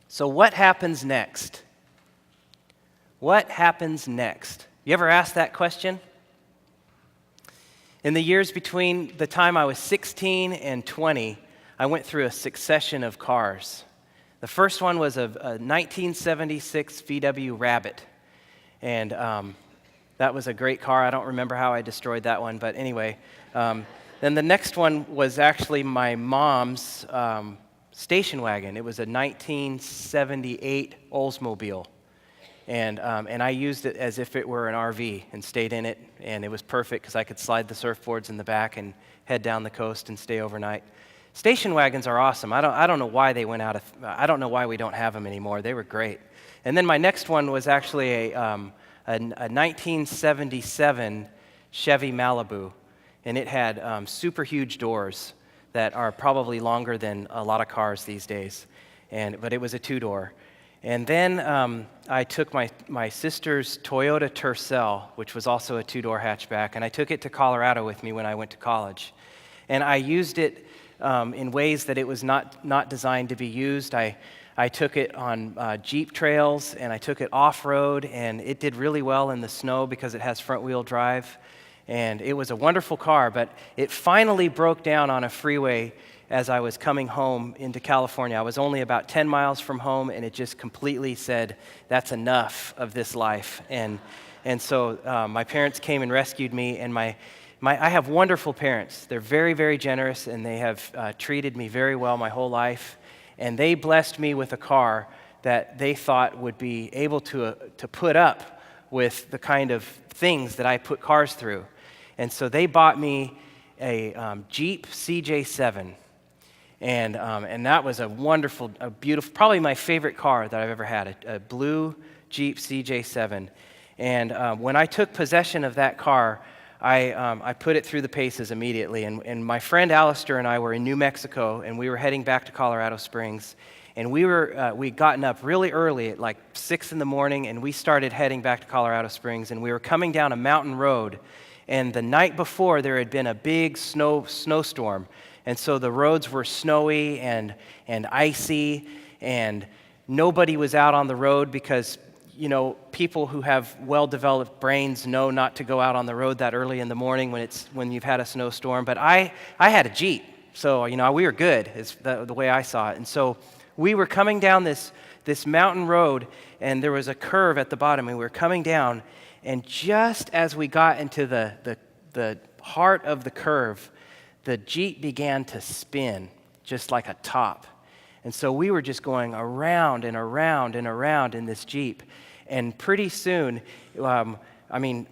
So what happens next? What happens next? You ever asked that question? In the years between the time I was 16 and 20, I went through a succession of cars. The first one was a 1976 VW Rabbit, and that was a great car. I don't remember how I destroyed that one, but anyway. Then the next one was actually my mom's station wagon. It was a 1978 Oldsmobile. And I used it as if it were an RV and stayed in it, and it was perfect because I could slide the surfboards in the back and head down the coast and stay overnight. Station wagons are awesome. I don't know why they went out of. I don't know why we don't have them anymore. They were great. And then my next one was actually a 1977 Chevy Malibu, and it had super huge doors that are probably longer than a lot of cars these days. But it was a two-door. And then I took my sister's Toyota Tercel, which was also a two-door hatchback, and I took it to Colorado with me when I went to college. And I used it in ways that it was not designed to be used. I took it on Jeep trails, and I took it off-road, and it did really well in the snow because it has front-wheel drive. And it was a wonderful car, but it finally broke down on a freeway as I was coming home into California. I was only about 10 miles from home, and it just completely said, that's enough of this life. And so my parents came and rescued me, and I have wonderful parents. They're very, very generous, and they have treated me very well my whole life. And they blessed me with a car that they thought would be able to put up with the kind of things that I put cars through. And so they bought me a Jeep CJ7. And that was a wonderful, a beautiful, probably my favorite car that I've ever had, a blue Jeep CJ7. And when I took possession of that car, I put it through the paces immediately. And my friend Alistair and I were in New Mexico, and we were heading back to Colorado Springs. And we'd gotten up really early at like 6 in the morning, and we started heading back to Colorado Springs. And we were coming down a mountain road. And the night before, there had been a big snowstorm. And so the roads were snowy and icy, and nobody was out on the road because, you know, people who have well-developed brains know not to go out on the road that early in the morning when you've had a snowstorm. But I had a Jeep, so, you know, we were good, is the way I saw it. And so we were coming down this mountain road, and there was a curve at the bottom, and we were coming down, and just as we got into the heart of the curve, the Jeep began to spin just like a top. And so we were just going around and around and around in this Jeep. And pretty soon, in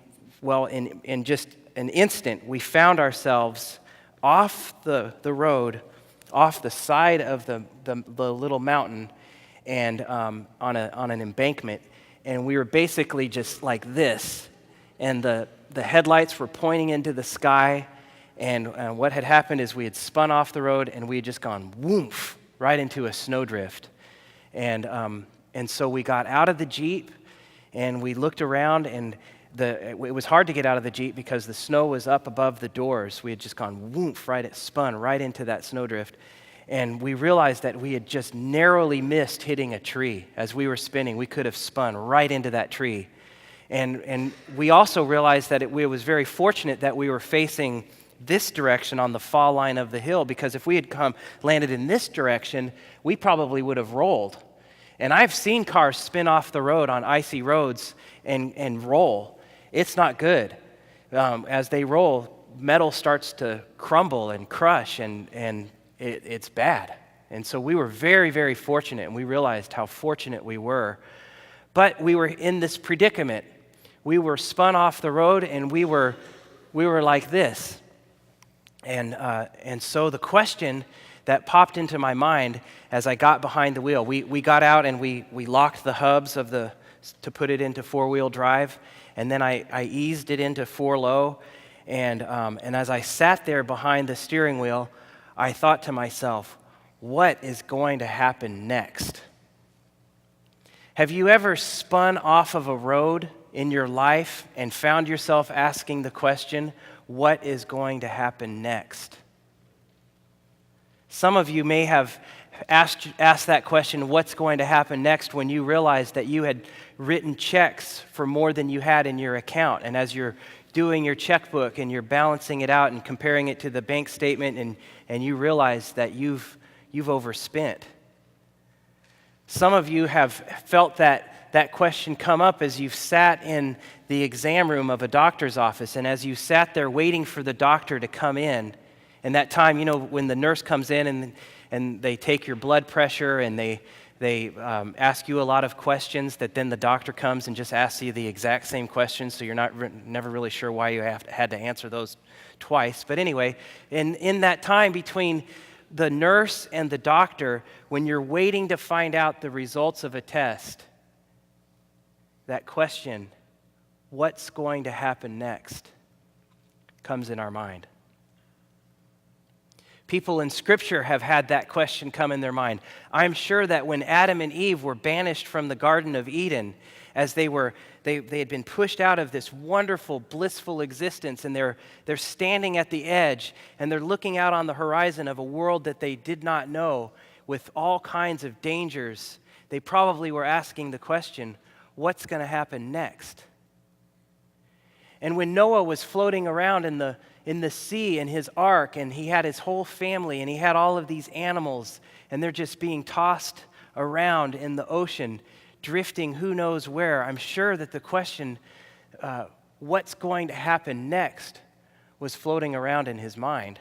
just an instant, we found ourselves off the road, off the side of the little mountain, and on an embankment. And we were basically just like this. And the headlights were pointing into the sky. And what had happened is we had spun off the road, and we had just gone woof right into a snowdrift. And so we got out of the Jeep, and we looked around, and it was hard to get out of the Jeep because the snow was up above the doors. We had just gone woof spun right into that snowdrift. And we realized that we had just narrowly missed hitting a tree. As we were spinning, we could have spun right into that tree. And we also realized that it was very fortunate that we were facing this direction on the fall line of the hill, because if we had landed in this direction, we probably would have rolled. And I've seen cars spin off the road on icy roads and roll. It's not good. As they roll, metal starts to crumble and crush, and it's bad. And so we were very, very fortunate, and we realized how fortunate we were. But we were in this predicament. We were spun off the road, and we were like this. And so the question that popped into my mind as I got behind the wheel, we got out and we locked the hubs to put it into four-wheel drive, and then I eased it into four-low, and as I sat there behind the steering wheel, I thought to myself, what is going to happen next? Have you ever spun off of a road in your life and found yourself asking the question, what is going to happen next? Some of you may have asked that question, what's going to happen next, when you realized that you had written checks for more than you had in your account. And as you're doing your checkbook and you're balancing it out and comparing it to the bank statement, and you realize that you've overspent. Some of you have felt that question come up as you've sat in the exam room of a doctor's office, and as you sat there waiting for the doctor to come in, and that time, when the nurse comes in and they take your blood pressure and they ask you a lot of questions, that then the doctor comes and just asks you the exact same questions, so you're never really sure why you had to answer those twice. But anyway, in that time between the nurse and the doctor, when you're waiting to find out the results of a test, that question, what's going to happen next, comes in our mind. People in Scripture have had that question come in their mind. I'm sure that when Adam and Eve were banished from the Garden of Eden, as they had been pushed out of this wonderful, blissful existence, and they're standing at the edge, and they're looking out on the horizon of a world that they did not know, with all kinds of dangers, they probably were asking the question, what's going to happen next? And when Noah was floating around in the sea in his ark, and he had his whole family, and he had all of these animals, and they're just being tossed around in the ocean, drifting who knows where, I'm sure that the question, what's going to happen next, was floating around in his mind.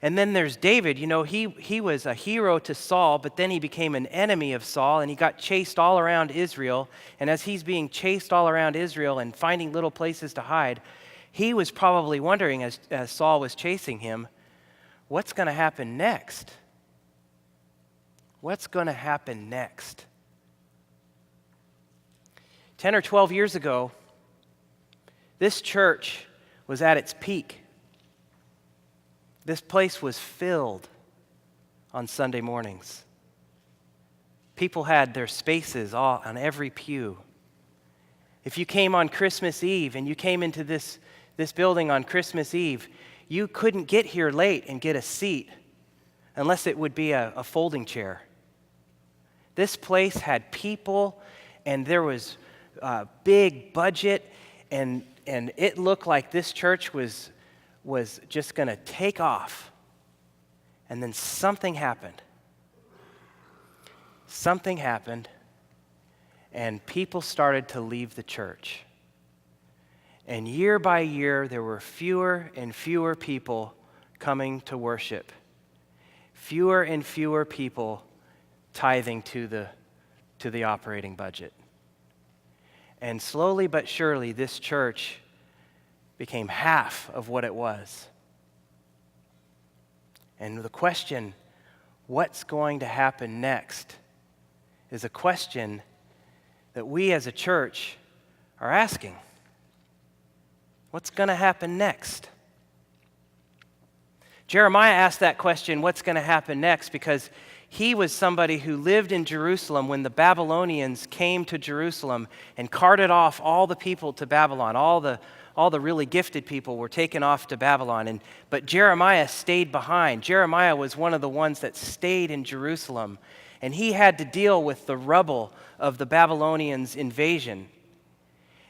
And then there's David. He was a hero to Saul, but then he became an enemy of Saul, and he got chased all around Israel. And as he's being chased all around Israel and finding little places to hide, he was probably wondering, as Saul was chasing him, what's going to happen next? What's going to happen next? 10 or 12 years ago, this church was at its peak. This place was filled on Sunday mornings. People had their spaces all on every pew. If you came on Christmas Eve and you came into this building on Christmas Eve, you couldn't get here late and get a seat unless it would be a folding chair. This place had people, and there was a big budget, and it looked like this church was just going to take off. And then something happened. Something happened, and people started to leave the church. And year by year, there were fewer and fewer people coming to worship. Fewer and fewer people tithing to the operating budget. And slowly but surely, this church became half of what it was. And the question, what's going to happen next, is a question that we as a church are asking. What's going to happen next? Jeremiah asked that question, what's going to happen next, because he was somebody who lived in Jerusalem when the Babylonians came to Jerusalem and carted off all the people to Babylon. All the really gifted people were taken off to Babylon. But Jeremiah stayed behind. Jeremiah was one of the ones that stayed in Jerusalem. And he had to deal with the rubble of the Babylonians' invasion.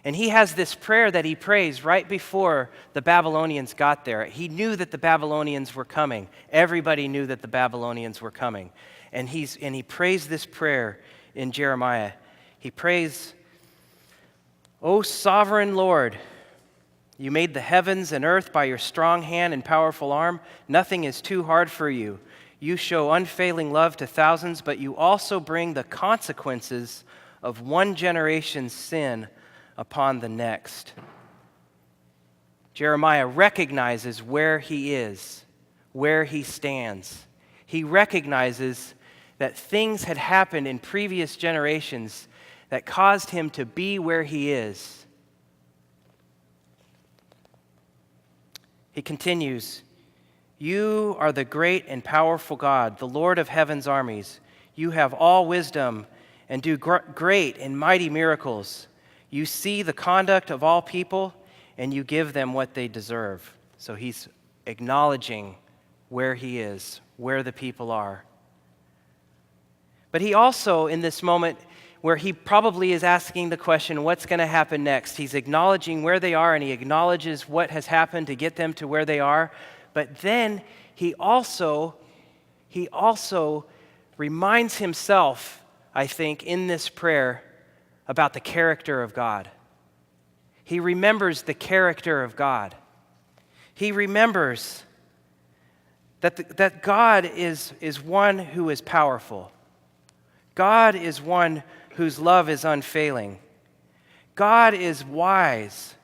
And he has this prayer that he prays right before the Babylonians got there. He knew that the Babylonians were coming. Everybody knew that the Babylonians were coming. And he prays this prayer in Jeremiah. He prays, "O sovereign Lord, you made the heavens and earth by your strong hand and powerful arm. Nothing is too hard for you. You show unfailing love to thousands, but you also bring the consequences of one generation's sin upon the next." Jeremiah recognizes where he is, where he stands. He recognizes that things had happened in previous generations that caused him to be where he is. He continues, "You are the great and powerful God, the Lord of heaven's armies. You have all wisdom and do great and mighty miracles. You see the conduct of all people, and you give them what they deserve." So he's acknowledging where he is, where the people are. But he also, in this moment where he probably is asking the question, what's going to happen next? He's acknowledging where they are, and he acknowledges what has happened to get them to where they are. But then he also reminds himself, I think, in this prayer about the character of God. He remembers the character of God. He remembers that God is one who is powerful. God is one whose love is unfailing. God is wise.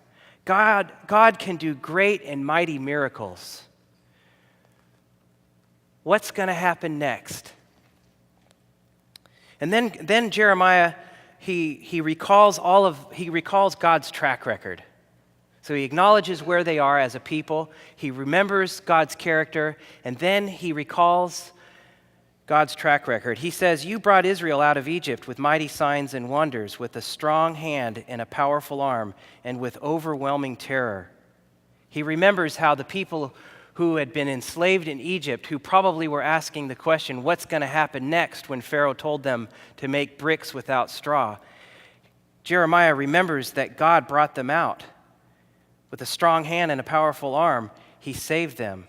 God can do great and mighty miracles. What's going to happen next? And then Jeremiah, he recalls God's track record. So he acknowledges where they are as a people. He remembers God's character, and then he recalls God's track record. He says, "You brought Israel out of Egypt with mighty signs and wonders, with a strong hand and a powerful arm, and with overwhelming terror." He remembers how the people who had been enslaved in Egypt, who probably were asking the question, what's going to happen next when Pharaoh told them to make bricks without straw? Jeremiah remembers that God brought them out. With a strong hand and a powerful arm, he saved them.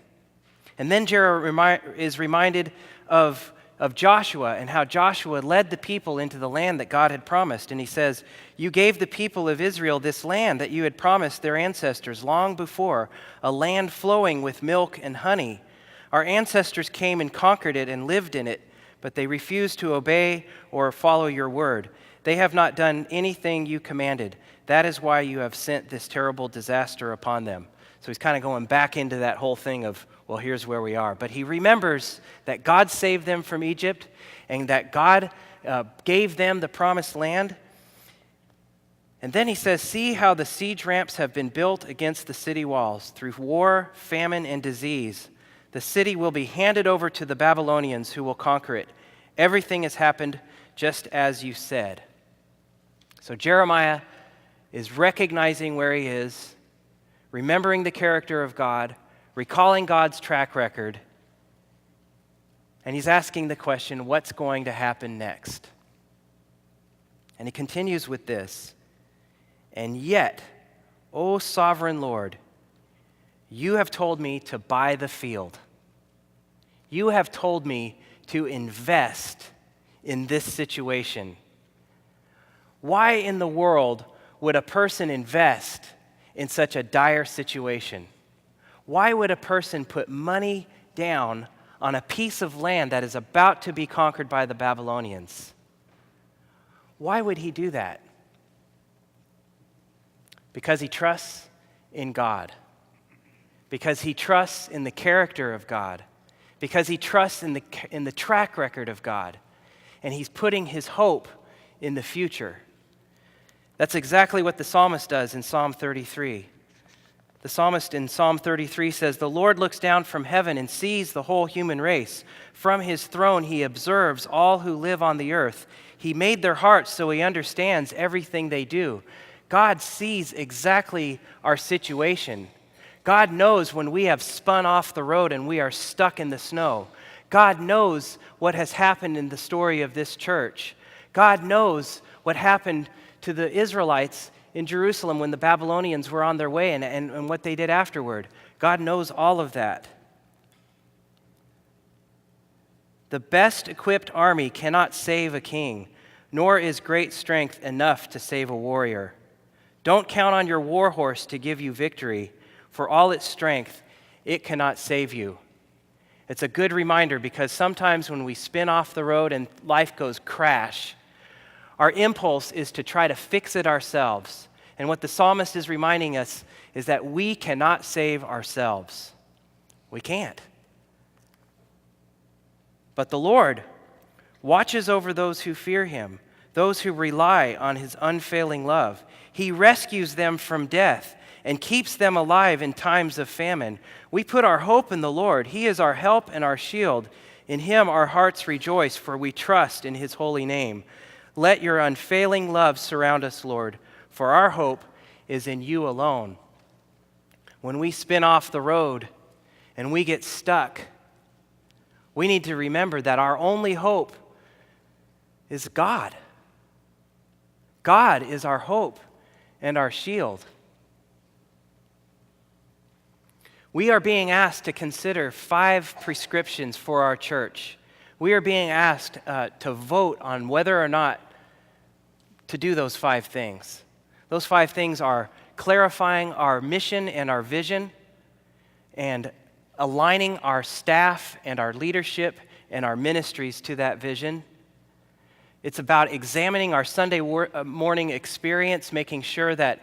And then Jeremiah is reminded of Joshua and how Joshua led the people into the land that God had promised. And he says, "You gave the people of Israel this land that you had promised their ancestors long before, a land flowing with milk and honey. Our ancestors came and conquered it and lived in it, but they refused to obey or follow your word. They have not done anything you commanded. That is why you have sent this terrible disaster upon them." So he's kind of going back into that whole thing of, well, here's where we are. But he remembers that God saved them from Egypt and that God gave them the promised land. And then he says, "See how the siege ramps have been built against the city walls. Through war, famine, and disease, the city will be handed over to the Babylonians who will conquer it. Everything has happened just as you said." So Jeremiah is recognizing where he is, remembering the character of God, recalling God's track record, and he's asking the question, what's going to happen next? And he continues with this, "And yet, O sovereign Lord, you have told me to buy the field. You have told me to invest in this situation. Why in the world would a person invest in such a dire situation? Why would a person put money down on a piece of land that is about to be conquered by the Babylonians? Why would he do that? Because he trusts in God. Because he trusts in the character of God. Because he trusts in the track record of God. And he's putting his hope in the future. That's exactly what the psalmist does in Psalm 33. The psalmist in Psalm 33 says, "The Lord looks down from heaven and sees the whole human race. From his throne he observes all who live on the earth. He made their hearts so he understands everything they do." God sees exactly our situation. God knows when we have spun off the road and we are stuck in the snow. God knows what has happened in the story of this church. God knows what happened to the Israelites in Jerusalem when the Babylonians were on their way and what they did afterward. God knows all of that. The best equipped army cannot save a king, nor is great strength enough to save a warrior. Don't count on your war horse to give you victory. For all its strength, it cannot save you. It's a good reminder because sometimes when we spin off the road and life goes crash, our impulse is to try to fix it ourselves. And what the psalmist is reminding us is that we cannot save ourselves. We can't. But the Lord watches over those who fear him, those who rely on his unfailing love. He rescues them from death and keeps them alive in times of famine. We put our hope in the Lord. He is our help and our shield. In him our hearts rejoice, for we trust in his holy name. Let your unfailing love surround us, Lord, for our hope is in you alone. When we spin off the road and we get stuck, we need to remember that our only hope is God. God is our hope and our shield. We are being asked to consider 5 prescriptions for our church. We are being asked to vote on whether or not to do those 5 things. Those 5 things are clarifying our mission and our vision, and aligning our staff and our leadership and our ministries to that vision. It's about examining our Sunday morning experience, making sure that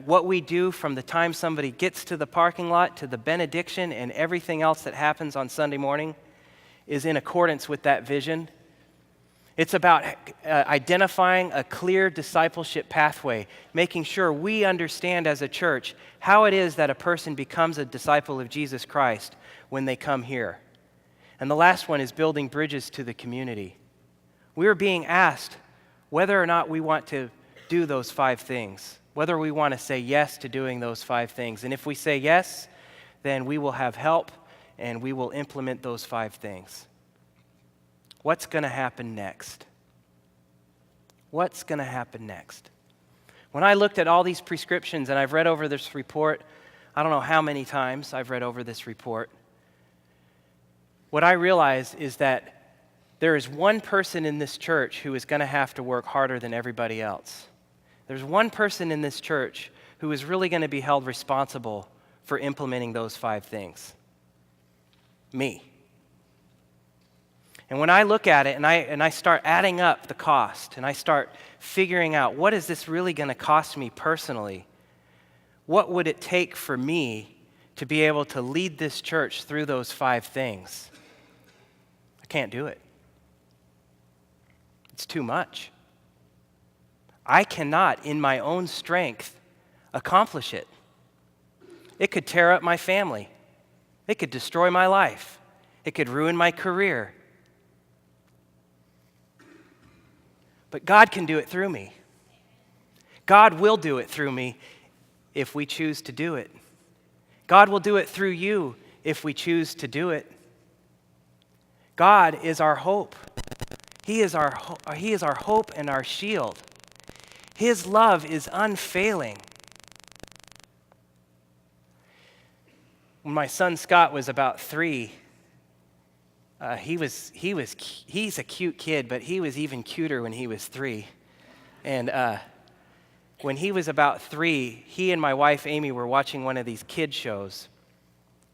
what we do from the time somebody gets to the parking lot to the benediction and everything else that happens on Sunday morning is in accordance with that vision. It's about identifying a clear discipleship pathway, making sure we understand as a church how it is that a person becomes a disciple of Jesus Christ when they come here. And the last one is building bridges to the community. We are being asked whether or not we want to do those 5 things, whether we want to say yes to doing those 5 things. And if we say yes, then we will have help and we will implement those 5 things. What's going to happen next? What's going to happen next? When I looked at all these prescriptions, and I've read over this report, I don't know how many times I've read over this report, what I realize is that there is one person in this church who is going to have to work harder than everybody else. There's one person in this church who is really going to be held responsible for implementing those 5 things. Me. And when I look at it and I start adding up the cost and I start figuring out what is this really going to cost me personally, what would it take for me to be able to lead this church through those 5 things? I can't do it. It's too much. I cannot, in my own strength, accomplish it. It could tear up my family. It could destroy my life. It could ruin my career. But God can do it through me. God will do it through me if we choose to do it. God will do it through you if we choose to do it. God is our hope. He is our hope and our shield. His love is unfailing. When my son Scott was about 3, he's a cute kid, but he was even cuter when he was 3. And when he was about 3, he and my wife Amy were watching one of these kid shows.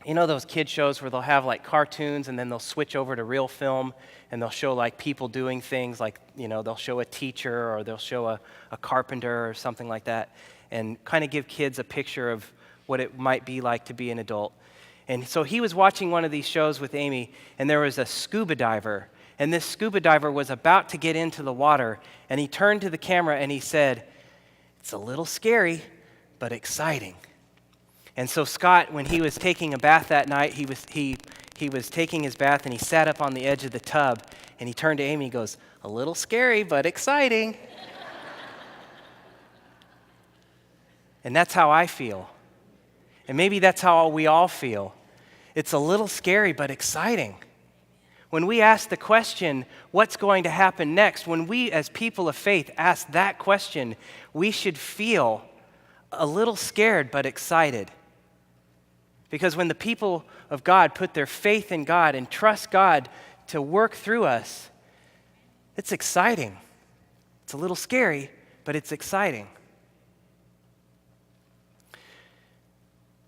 You know those kid shows where they'll have like cartoons and then they'll switch over to real film and they'll show like people doing things like, they'll show a teacher or they'll show a carpenter or something like that and kind of give kids a picture of what it might be like to be an adult. And so he was watching one of these shows with Amy, and there was a scuba diver. And this scuba diver was about to get into the water, and he turned to the camera and he said, "It's a little scary, but exciting." And so Scott, when he was taking a bath that night, he was taking his bath, and he sat up on the edge of the tub, and he turned to Amy and goes, "A little scary, but exciting." And that's how I feel. And maybe that's how we all feel. It's a little scary, but exciting. When we ask the question, what's going to happen next? When we, as people of faith, ask that question, we should feel a little scared, but excited. Because when the people of God put their faith in God and trust God to work through us, it's exciting. It's a little scary, but it's exciting.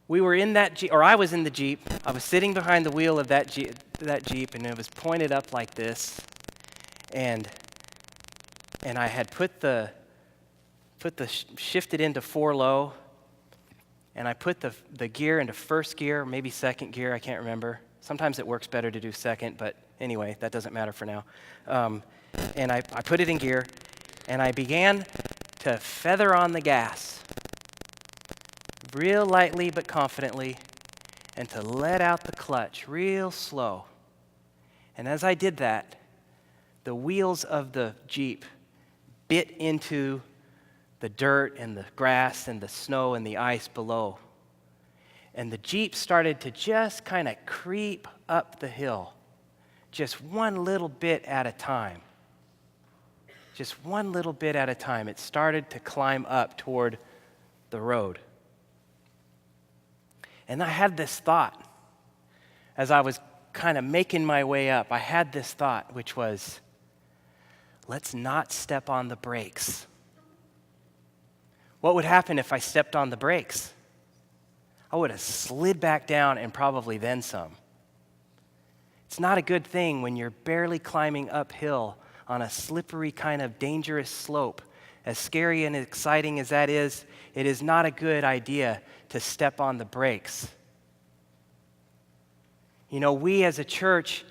We were in that Jeep, or I was in the Jeep. I was sitting behind the wheel of that Jeep, and it was pointed up like this. And I had shifted into 4 low, and I put the gear into first gear, maybe second gear, I can't remember. Sometimes it works better to do second, but anyway, that doesn't matter for now. And I put it in gear, and I began to feather on the gas, real lightly but confidently, and to let out the clutch real slow. And as I did that, the wheels of the Jeep bit into the dirt and the grass and the snow and the ice below. And the Jeep started to just kind of creep up the hill, just one little bit at a time. just one little bit at a time, it started to climb up toward the road. And I had this thought as I was kind of making my way up. I had this thought, which was, let's not step on the brakes. What would happen if I stepped on the brakes? I would have slid back down and probably then some. It's not a good thing when you're barely climbing uphill on a slippery kind of dangerous slope. As scary and exciting as that is, it is not a good idea to step on the brakes. You know, we as a church,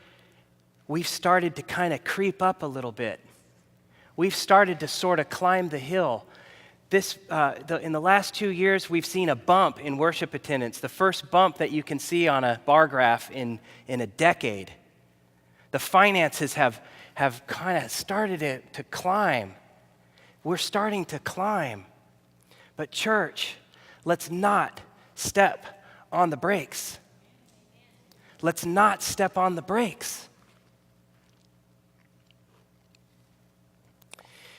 we've started to kind of creep up a little bit. We've started to sort of climb the hill. In the last 2 years, we've seen a bump in worship attendance, the first bump that you can see on a bar graph in a decade. The finances have kind of started to climb. We're starting to climb. But church, let's not step on the brakes. Let's not step on the brakes.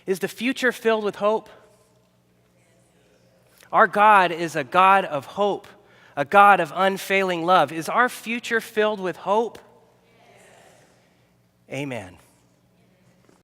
Is the future filled with hope? Our God is a God of hope, a God of unfailing love. Is our future filled with hope? Yes. Amen.